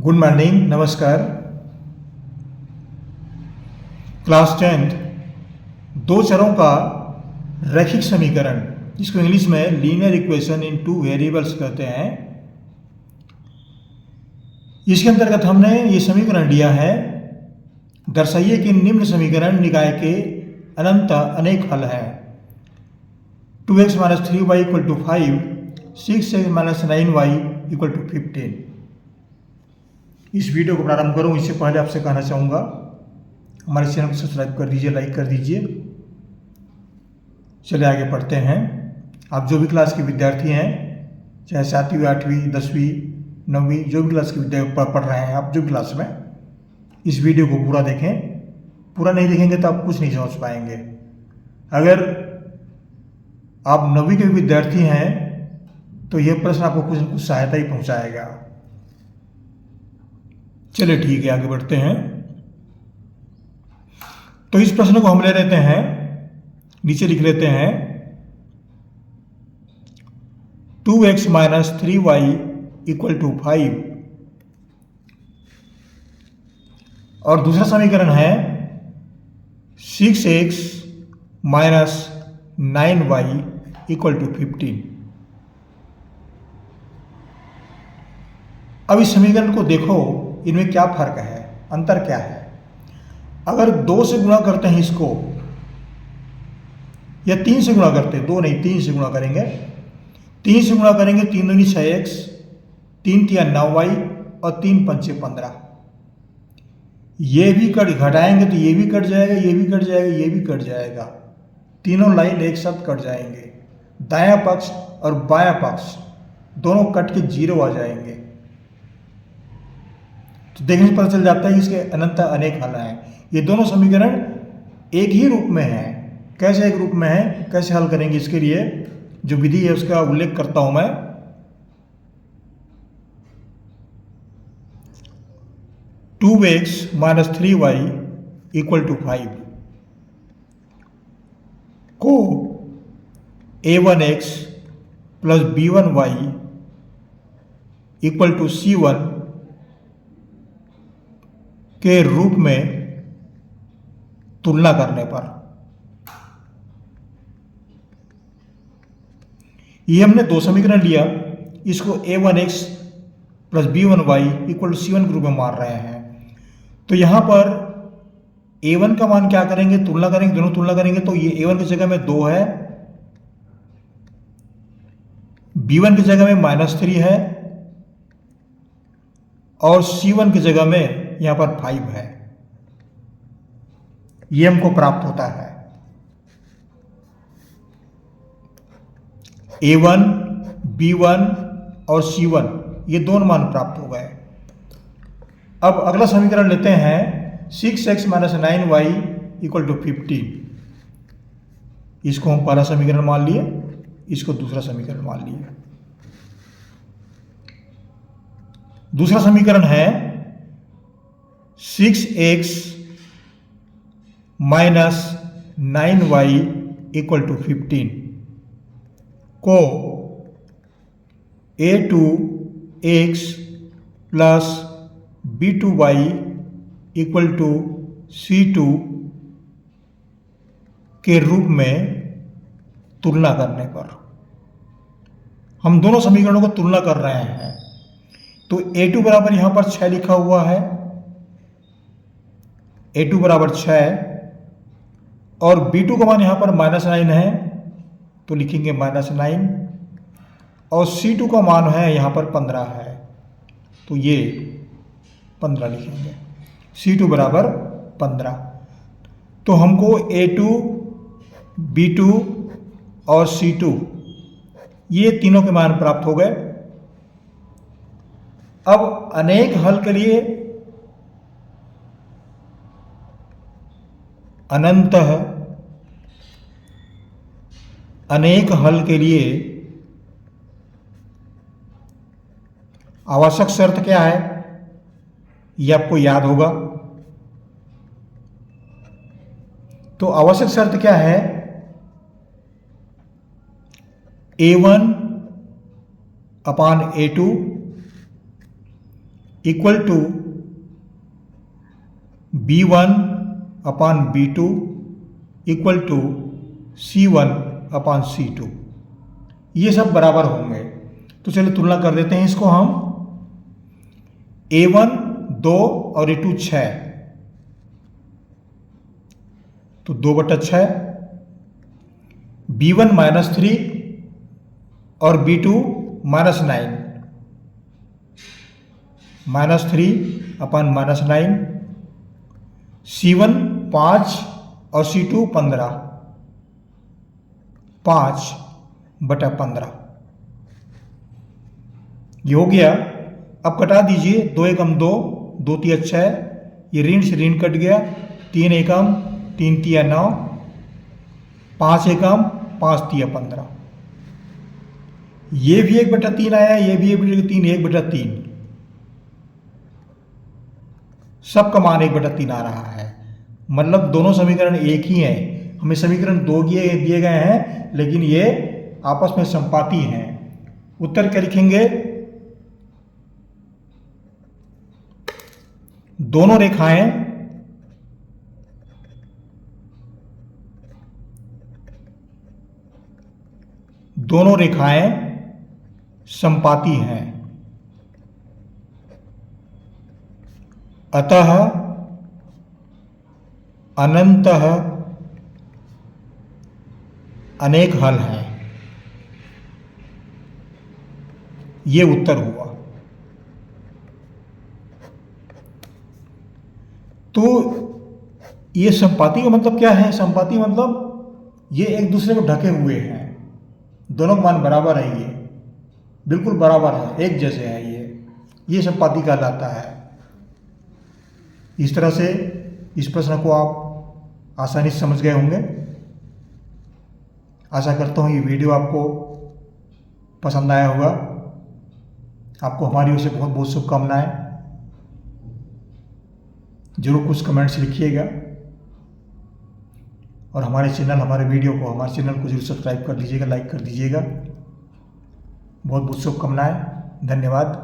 Good morning, नमस्कार। Class 10 दो चरों का रैखिक समीकरण, जिसको इंग्लिश में linear equation in two variables कहते हैं, इसके अंतर्गत हमने ये समीकरण लिया है। दर्शाइए कि निम्न समीकरण निकाय के अनंत अनेक हल हैं। 2x - 3y = 5, 6x - 9y = 15। इस वीडियो को प्रारंभ करूं इससे पहले आपसे कहना चाहूँगा, हमारे चैनल को सब्सक्राइब कर दीजिए, लाइक कर दीजिए। चलिए आगे पढ़ते हैं। आप जो भी क्लास के विद्यार्थी हैं, चाहे 7वीं 8वीं 10वीं 9वीं जो भी क्लास के विद्यार्थी पढ़ रहे हैं, आप जो क्लास में, इस वीडियो को पूरा देखें। पूरा नहीं देखेंगे तो आप कुछ नहीं समझ पाएंगे। अगर आप 9वीं के विद्यार्थी हैं तो यह प्रश्न आपको कुछ न कुछ सहायता ही पहुंचाएगा। चलिए ठीक है, आगे बढ़ते हैं। तो इस प्रश्न को हम ले लेते हैं, नीचे लिख लेते हैं 2x - 3y = 5, और दूसरा समीकरण है 6x - 9y = 15। अब इस समीकरण को देखो, इनमें क्या फर्क है, अंतर क्या है। अगर 2 से गुणा करते हैं इसको, या 3 से गुणा करते हैं, 2 नहीं 3 से गुणा करेंगे। 3 से गुणा करेंगे, 3 दूनी 6x, 3 तिया 9y और 3 पंचे 15। ये भी घटाएंगे तो ये भी कट जाएगा, ये भी कट जाएगा, ये भी कट जाएगा। तीनों लाइन एक साथ कट जाएंगे। दायां पक्ष और बायां पक्ष दोनों कट के 0 आ जाएंगे। तो देखने से पता चल जाता है इसके अनंत अनेक हल हैं। ये दोनों समीकरण एक ही रूप में हैं। कैसे एक रूप में है, कैसे हल करेंगे, इसके लिए जो विधि है उसका उल्लेख करता हूं मैं। टू एक्स - 3y = 5 को a1x + b1y = c1 के रूप में तुलना करने पर, ये हमने दो समीकरण लिया, इसको a1x + b1y = c1 के रूप में मान रहे हैं। तो यहां पर a1 का मान क्या करेंगे, तुलना करेंगे, दोनों तुलना करेंगे। तो ये a1 की जगह में 2 है, b1 की जगह में -3 है, और c1 की जगह में यहां पर 5 है। ये हमको प्राप्त होता है। a1, b1 और c1 ये दोनों मान प्राप्त हो गए। अब अगला समीकरण लेते हैं 6x - 9y = 15। इसको हम पहला समीकरण मान लिए, इसको दूसरा समीकरण मान लिए। दूसरा समीकरण है 6x - 9y = 15 को a2x + b2y = c2 के रूप में तुलना करने पर, हम दोनों समीकरणों को तुलना कर रहे हैं। तो a2 बराबर यहां पर 6 लिखा हुआ है, a2 बराबर 6, और b2 का मान यहां पर -9 है, तो लिखेंगे -9, और c2 का मान है यहां पर 15 है, तो ये 15 लिखेंगे। c2 बराबर 15। तो हमको a2, b2 और c2 ये तीनों के मान प्राप्त हो गए। अब अनेक हल के लिए अनंतः अनेक हल के लिए आवश्यक शर्त क्या है, ये आपको याद होगा। तो आवश्यक शर्त क्या है, a1 / a2 equal to B1 upon B2 equal to C1 upon C2। ये सब बराबर होंगे। तो चलिए तुलना कर देते हैं इसको हम। A1 2 और A2 6, तो 2/6। B1 -3 और B2 -9, -3 अपान -9। C1 5 और C2 15, 5/15। ये हो गया। अब कटा दीजिए। 2 एकम 2, 2 तिया 6, ये ऋण से ऋण कट गया। 3 एकम 3 तिया 9, 5 एकम 5 तिया 15। ये भी 1/3 आया, ये भी 1/3, 1/3। सबका मान 1/3 आ रहा है। मतलब दोनों समीकरण एक ही हैं। हमें समीकरण 2 दिए गए हैं, लेकिन ये आपस में संपाती हैं। उत्तर क्या लिखेंगे? दोनों रेखाएं संपाती हैं, अतः अनंतः अनेक हल हैं। ये उत्तर हुआ। तो ये संपाती का मतलब क्या है? संपाती मतलब ये एक दूसरे को ढके हुए हैं। दोनों का मान बराबर है, ये बिल्कुल बराबर है, एक जैसे है। ये संपाती कहलाता है। इस तरह से इस प्रश्न को आप आसानी से समझ गए होंगे। आशा करता हूँ ये वीडियो आपको पसंद आया होगा। आपको हमारी ओर से बहुत बहुत शुभकामनाएं। जरूर कुछ कमेंट्स लिखिएगा और हमारे चैनल को जरूर सब्सक्राइब कर दीजिएगा, लाइक कर दीजिएगा। बहुत बहुत शुभकामनाएं। धन्यवाद।